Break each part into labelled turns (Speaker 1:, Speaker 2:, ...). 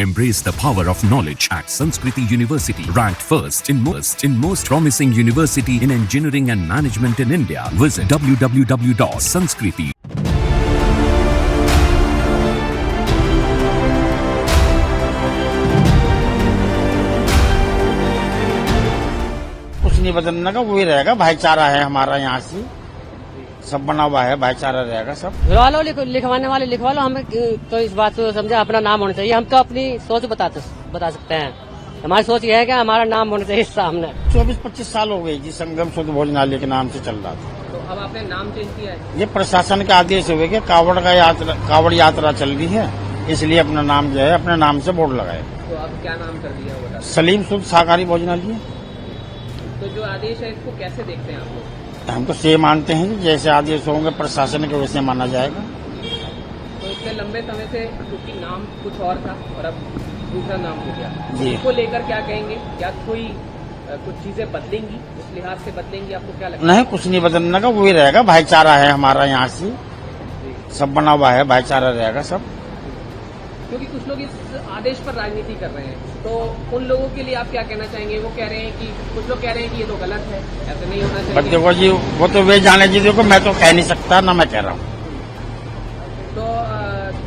Speaker 1: Embrace the power of knowledge at Sanskriti University, ranked first in most promising university in engineering and management in India. Visit www.sanskriti.
Speaker 2: कुछ नहीं बदलने का, वही रहेगा। भाईचारा है हमारा, यहाँ से सब बना हुआ है, भाईचारा रहेगा सब।
Speaker 3: लिखवा लो, लिखवाने वाले लिखवा लो। हमें तो इस बात को समझे अपना नाम होना चाहिए। हम तो अपनी सोच बता सकते हैं। हमारी सोच ये है कि हमारा नाम होना चाहिए सामने।
Speaker 2: 24-25 साल हो गए जी, संगम शुद्ध भोजनालय के नाम से चल रहा था।
Speaker 3: तो अब आपने नाम चेंज किया है?
Speaker 2: ये प्रशासन का आदेश हुए कि कावड़ यात्रा चल रही है, इसलिए अपना नाम जो है अपने नाम से बोर्ड लगाए।
Speaker 3: तो अब क्या नाम कर दिया होगा?
Speaker 2: सलीम शुद्ध शाकाहारी भोजनालय।
Speaker 3: तो जो आदेश है इसको कैसे देखते हैं आप लोग?
Speaker 2: हम तो ये मानते हैं कि जैसे आदेश होंगे प्रशासन के वैसे माना जाएगा।
Speaker 3: तो इतने लंबे समय से क्योंकि नाम कुछ और था और अब दूसरा नाम हो गया,
Speaker 2: जी।
Speaker 3: इसको लेकर क्या कहेंगे? क्या कोई कुछ चीजें बदलेंगी, उस लिहाज से बदलेंगी? आपको क्या लगता है?
Speaker 2: नहीं, कुछ नहीं बदलने का, वही रहेगा। भाईचारा है हमारा, यहाँ से सब बना हुआ है, भाईचारा रहेगा सब।
Speaker 3: क्योंकि कुछ लोग इस आदेश पर राजनीति कर रहे हैं, तो उन लोगों के लिए आप क्या कहना चाहेंगे? वो कह रहे हैं कि कुछ लोग कह रहे हैं कि ये तो गलत है, ऐसा नहीं होना चाहिए।
Speaker 2: देखो जी, वो तो वे जाने जी, देखो मैं तो कह नहीं सकता, ना मैं कह रहा हूँ।
Speaker 3: तो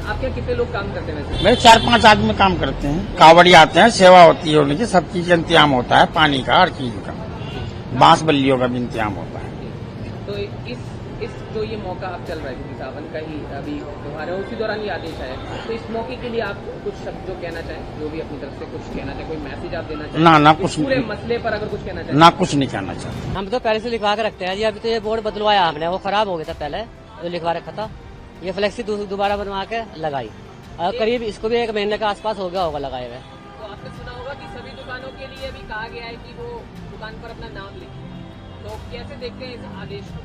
Speaker 3: आपके कितने लोग काम करते हैं वैसे?
Speaker 2: मेरे 4-5 आदमी काम करते हैं। कावड़ी आते हैं, सेवा होती है उनकी, सब चीज का इंतजाम होता है, पानी का, हर चीज का, बांस बल्लियों का भी इंतजाम होता है।
Speaker 3: तो इस जो ये मौका आप चल रहा है, क्योंकि सावन का ही अभी त्योहार है, उसी दौरान ये आदेश आया, तो इस मौके के लिए आप कुछ शब्द जो कहना चाहें, जो भी अपनी तरफ से कुछ कहना चाहें, कोई मैसेज आप देना चाहें?
Speaker 2: ना कुछ
Speaker 3: पूरे मसले पर अगर कुछ कहना चाहें?
Speaker 2: ना कुछ नहीं कहना चाहते।
Speaker 3: हम तो पहले से लिखवा के रखते हैं जी। अभी तो ये बोर्ड बदलवाया हमने, वो खराब हो गया था पहले जो लिखवा रखा था। ये फ्लेक्सी दोबारा बनवा के लगाई, और करीब इसको भी 1 महीने के आसपास हो गया होगा लगाए हुए। तो आपने सुना होगा कि सभी दुकानों के लिए अभी कहा गया है कि वो दुकान पर अपना नाम लिखें, तो कैसे देखते हैं इस आदेश को?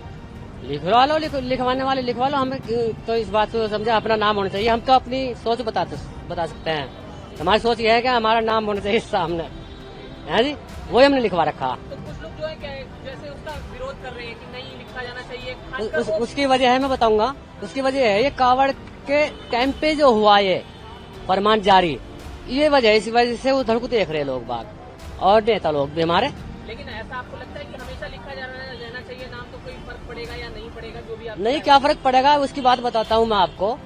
Speaker 3: लिखवा लो, लिखवाने वाले लिखवा लो। हमें तो इस बात को समझे अपना नाम होना चाहिए। हम तो अपनी सोच बता सकते हैं। हमारी सोच ये है कि हमारा नाम होना चाहिए सामने, है जी, वही हमने लिखवा रखा। तो कुछ लोग जो है क्या जैसे उसका विरोध कर रहे हैं कि नहीं लिखा जाना चाहिए, उसकी वजह है, मैं बताऊंगा। उसकी वजह है ये कावड़ के टाइम पे जो हुआ ये फरमान जारी, ये वजह, इसी वजह से उधर को देख रहे लोग बाग और नेता लोग भी हमारे। लेकिन ऐसा आपको लगता है कि हमेशा लिखा रहना चाहिए नाम, तो कोई फर्क पड़ेगा या नहीं पड़ेगा? जो भी आप नहीं, क्या फर्क पड़ेगा उसकी बात बताता हूँ मैं आपको।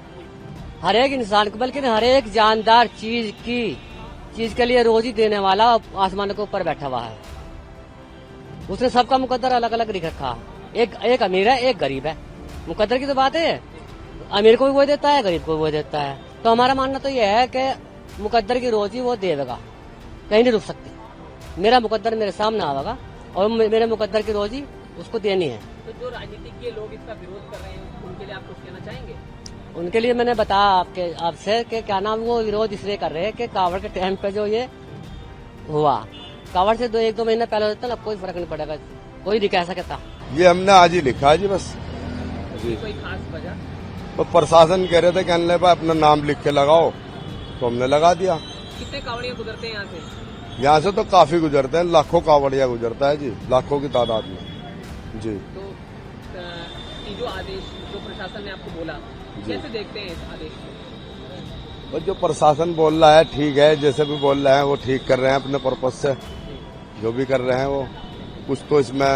Speaker 3: हर एक इंसान को, बल्कि हर एक जानदार चीज के लिए रोजी देने वाला आसमान के ऊपर बैठा हुआ है। उसने सबका मुकद्दर अलग अलग लिख रखा। एक अमीर है, एक गरीब है। मुकद्दर की तो बात है, अमीर को भी वो देता है, गरीब को भी वो देता है। तो हमारा मानना तो यह है कि मुकद्दर की रोजी वो देगा, कहीं नहीं रुक सकती। मेरा मुकद्दर मेरे सामने आवेगा और मेरे मुकद्दर की रोजी उसको देनी है। तो जो राजनीतिज्ञ लोग इसका विरोध कर रहे हैं, उनके लिए आप कुछ कहना चाहेंगे? उनके लिए मैंने बताया आपसे कि क्या नाम, वो विरोध इसलिए कर रहे हैं कि कावड़ के टाइम पे जो ये हुआ, कावड़ से 1-2 महीने पहले होता ना, कोई फर्क नहीं पड़ेगा, कोई नहीं कह सकता।
Speaker 4: ये हमने आज ही लिखा है जी, बस जी।
Speaker 3: कोई खास वजह?
Speaker 4: तो प्रशासन कह रहे थे कि अनले पर अपना नाम लिख के लगाओ, तो हमने लगा दिया।
Speaker 3: कितने कावड़ियाँ गुजरते हैं यहाँ से?
Speaker 4: यहाँ से तो काफी गुजरते हैं, लाखों कावड़िया गुजरता है जी, लाखों की तादाद में जी।
Speaker 3: तो ये जो आदेश जो प्रशासन ने आपको बोला, कैसे देखते हैं इस आदेश को?
Speaker 4: जो प्रशासन बोल रहा है ठीक है, जैसे भी बोल रहे हैं वो ठीक कर रहे हैं अपने पर्पज से, जो भी कर रहे हैं वो। कुछ तो इसमें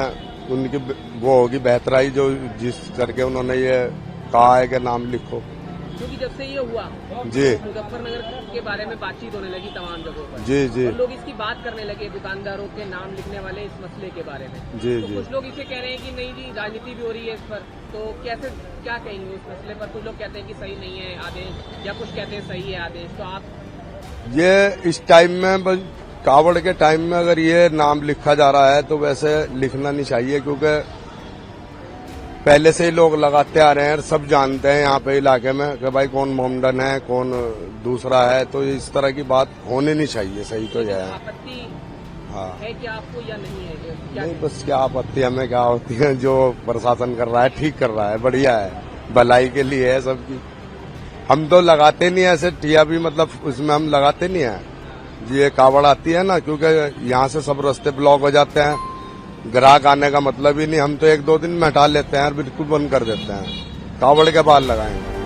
Speaker 4: उनकी वो होगी बेहतराई, जो जिस करके उन्होंने ये कहा है कि नाम लिखो।
Speaker 3: क्योंकि जब से ये हुआ
Speaker 4: जी,
Speaker 3: मुजफ्फरनगर के बारे में बातचीत होने लगी तमाम जगहों पर,
Speaker 4: जी
Speaker 3: और लोग इसकी बात करने लगे, दुकानदारों के नाम लिखने वाले इस मसले के बारे में।
Speaker 4: जी
Speaker 3: तो
Speaker 4: जी।
Speaker 3: कुछ लोग इसे कह रहे हैं कि नहीं जी, राजनीति भी हो रही है इस पर, तो कैसे क्या कहेंगे उस मसले पर? कुछ लोग कहते हैं कि सही नहीं है आदेश, या कुछ कहते हैं सही है आदेश। तो आप
Speaker 4: ये इस टाइम में, कावड़ के टाइम में अगर ये नाम लिखा जा रहा है तो वैसे लिखना नहीं चाहिए, क्योंकि पहले से ही लोग लगाते आ रहे हैं, सब जानते हैं यहाँ पे इलाके में कि भाई कौन मोमडन है, कौन दूसरा है। तो इस तरह की बात होनी नहीं चाहिए। सही तो यह है।
Speaker 3: आपत्ति
Speaker 4: हाँ
Speaker 3: है क्या आपको या नहीं है? क्या
Speaker 4: नहीं, बस क्या आपत्ति हमें क्या होती है, जो प्रशासन कर रहा है ठीक कर रहा है, बढ़िया है, भलाई के लिए है सबकी। हम तो लगाते नहीं है ऐसे टिया भी, मतलब उसमें हम लगाते नहीं है। ये कावड़ आती है ना, क्योंकि यहाँ से सब रास्ते ब्लॉक हो जाते हैं, ग्राहक आने का मतलब ही नहीं। हम तो 1-2 दिन में हटा लेते हैं और बिल्कुल बंद कर देते हैं, कावड़ के बाद लगाएंगे।